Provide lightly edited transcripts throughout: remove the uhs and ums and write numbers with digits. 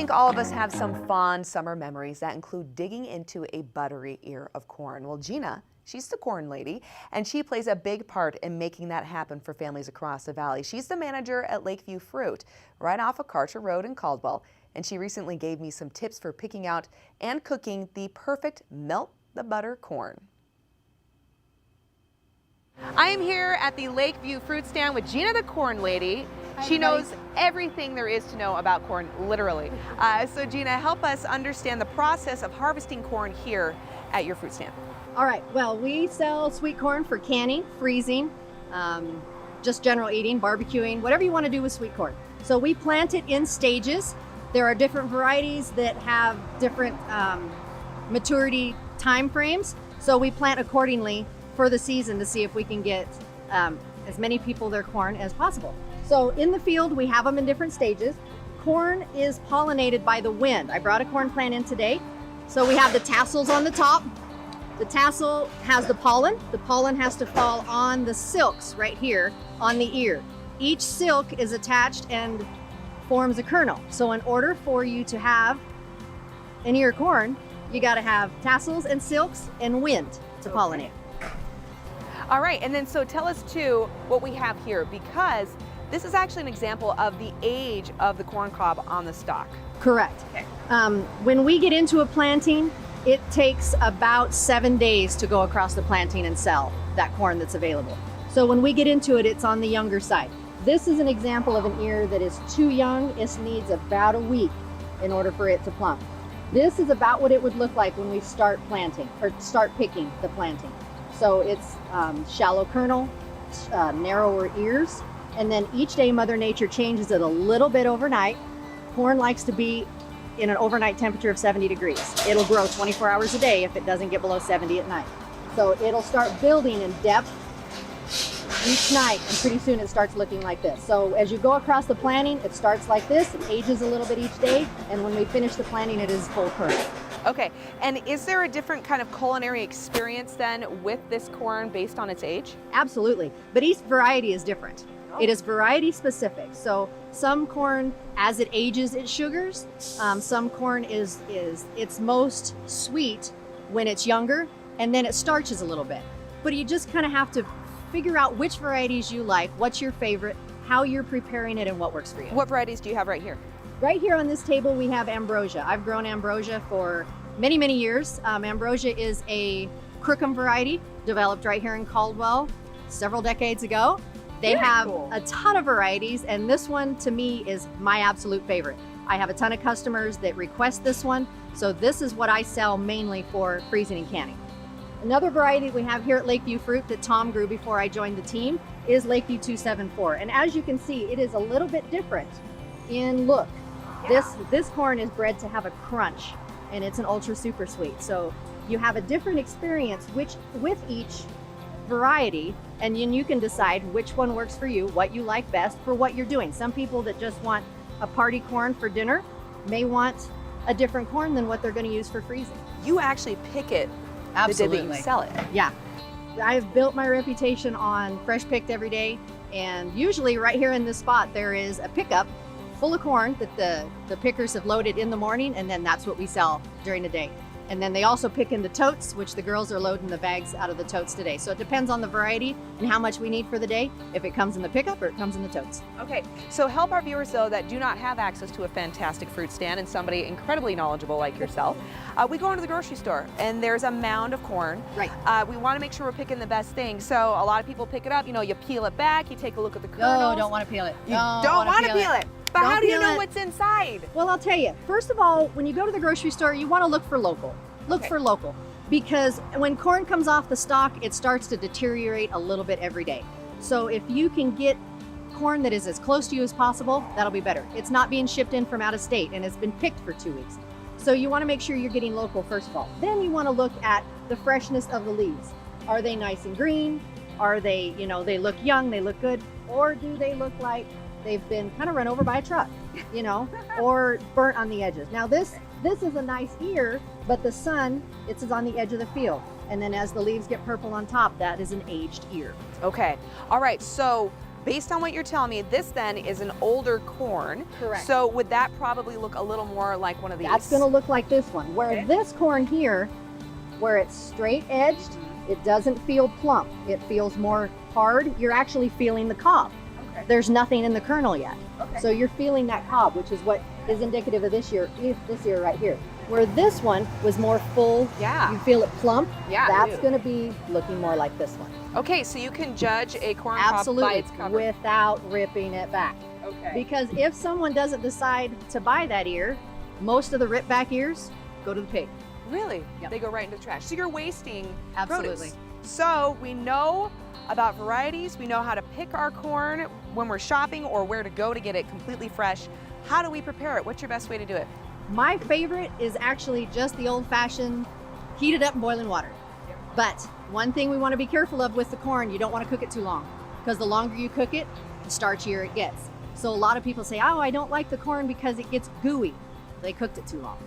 I think all of us have some fond summer memories that include digging into a buttery ear of corn. Well, Gina, she's the corn lady, and she plays a big part in making that happen for families across the valley. She's the manager at Lakeview Fruit, right off of Karcher Road in Caldwell, and she recently gave me some tips for picking out and cooking the perfect melt the butter corn. I am here at the Lakeview Fruit stand with Gina the corn lady. She knows everything there is to know about corn, literally. So Gina, help us understand the process of harvesting corn here at your fruit stand. All right, well, we sell sweet corn for canning, freezing, just general eating, barbecuing, whatever you want to do with sweet corn. So we plant it in stages. There are different varieties that have different maturity time frames. So we plant accordingly for the season to see if we can get as many people their corn as possible. So in the field, we have them in different stages. Corn is pollinated by the wind. I brought a corn plant in today. So we have the tassels on the top. The tassel has the pollen. The pollen has to fall on the silks right here on the ear. Each silk is attached and forms a kernel. So in order for you to have an ear of corn, you gotta have tassels and silks and wind to pollinate. All right, and then so tell us too what we have here, because this is actually an example of the age of the corn cob on the stalk. Correct. Okay. When we get into a planting, it takes about 7 days to go across the planting and sell that corn that's available. So when we get into it, it's on the younger side. This is an example of an ear that is too young. It needs about a week in order for it to plump. This is about what it would look like when we start planting or start picking the planting. So it's shallow kernel, narrower ears, and then each day Mother Nature changes it a little bit overnight. Corn likes to be in an overnight temperature of 70 degrees. It'll grow 24 hours a day if it doesn't get below 70 at night. So it'll start building in depth each night, and pretty soon it starts looking like this. So as you go across the planting, it starts like this, it ages a little bit each day, and when we finish the planting, it is full kernel. Okay, and is there a different kind of culinary experience then with this corn based on its age? Absolutely, but each variety is different. It is variety specific. So some corn, as it ages, it sugars. Some corn is its most sweet when it's younger, and then it starches a little bit. But you just kind of have to figure out which varieties you like, what's your favorite, how you're preparing it, and what works for you. What varieties do you have right here? Right here on this table, we have ambrosia. I've grown ambrosia for many, many years. Ambrosia is a Crookham variety developed right here in Caldwell several decades ago. They have a ton of varieties, and this one to me is my absolute favorite. I have a ton of customers that request this one, so this is what I sell mainly for freezing and canning. Another variety we have here at Lakeview Fruit that Tom grew before I joined the team is Lakeview 274. And as you can see, it is a little bit different in look. Yeah. This corn is bred to have a crunch, and it's an ultra super sweet. So you have a different experience with each variety, and then you can decide which one works for you, what you like best for what you're doing. Some people that just want a party corn for dinner may want a different corn than what they're going to use for freezing. You actually pick it. Absolutely. The day that you sell it. Yeah. I've built my reputation on fresh picked every day, and usually right here in this spot there is a pickup full of corn that the pickers have loaded in the morning, and then that's what we sell during the day. And then they also pick in the totes, which the girls are loading the bags out of the totes today. So it depends on the variety and how much we need for the day, if it comes in the pickup or it comes in the totes. Okay, so help our viewers though that do not have access to a fantastic fruit stand and somebody incredibly knowledgeable like yourself. We go into the grocery store and there's a mound of corn. Right. We want to make sure we're picking the best thing. So a lot of people pick it up, you know, you peel it back, you take a look at the kernels. No, don't want to peel it. You don't want to peel it. But how do you know what's inside? Well, I'll tell you. First of all, when you go to the grocery store, you want to look for local. Look for local, because when corn comes off the stalk, it starts to deteriorate a little bit every day. So if you can get corn that is as close to you as possible, that'll be better. It's not being shipped in from out of state and it's been picked for 2 weeks. So you want to make sure you're getting local first of all. Then you want to look at the freshness of the leaves. Are they nice and green? Are they, you know, they look young, they look good, or do they look like they've been kind of run over by a truck, you know, or burnt on the edges? Now this is a nice ear, but the sun, it's on the edge of the field. And then as the leaves get purple on top, that is an aged ear. Okay. All right. So based on what you're telling me, this then is an older corn. Correct. So would that probably look a little more like one of these? That's going to look like this one. Where Okay. this corn here, where it's straight edged, it doesn't feel plump. It feels more hard. You're actually feeling the cob. Okay. There's nothing in the kernel yet. Okay. So you're feeling that cob, which is what is indicative of this ear right here. Where this one was more full, Yeah. you feel it plump, Yeah, I that's do. going to be looking more like this one. Okay, so you can judge a corn cob by Absolutely, its cover. without ripping it back. Okay. Because if someone doesn't decide to buy that ear, most of the rip back ears go to the pig. Really? Yep. They go right into the trash. So you're wasting Absolutely. produce. So we know about varieties. We know how to pick our corn when we're shopping or where to go to get it completely fresh. How do we prepare it? What's your best way to do it? My favorite is actually just the old-fashioned heated up in boiling water. But one thing we want to be careful of with the corn, you don't want to cook it too long, because the longer you cook it, the starchier it gets. So a lot of people say, oh, I don't like the corn because it gets gooey. They cooked it too long.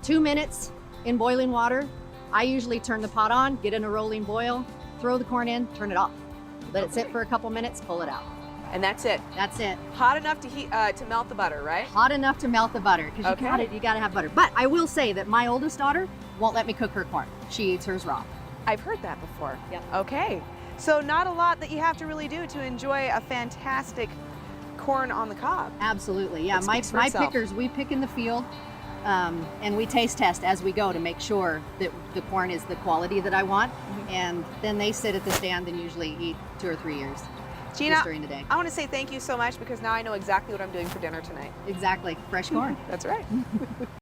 2 minutes in boiling water. I usually turn the pot on, get in a rolling boil, throw the corn in, turn it off. Let it sit for a couple minutes, pull it out. And that's it. That's it. Hot enough to heat to melt the butter, right? Hot enough to melt the butter, because Okay. you gotta have butter. But I will say that my oldest daughter won't let me cook her corn. She eats hers raw. I've heard that before. Yep. Okay. So not a lot that you have to really do to enjoy a fantastic corn on the cob. Absolutely, yeah. It My speaks for itself. pickers, we pick in the field, and we taste test as we go to make sure that the corn is the quality that I want. And then they sit at the stand and usually eat 2 or 3 ears Gina, just during the day. I want to say thank you so much because now I know exactly what I'm doing for dinner tonight. Exactly, fresh corn. That's right.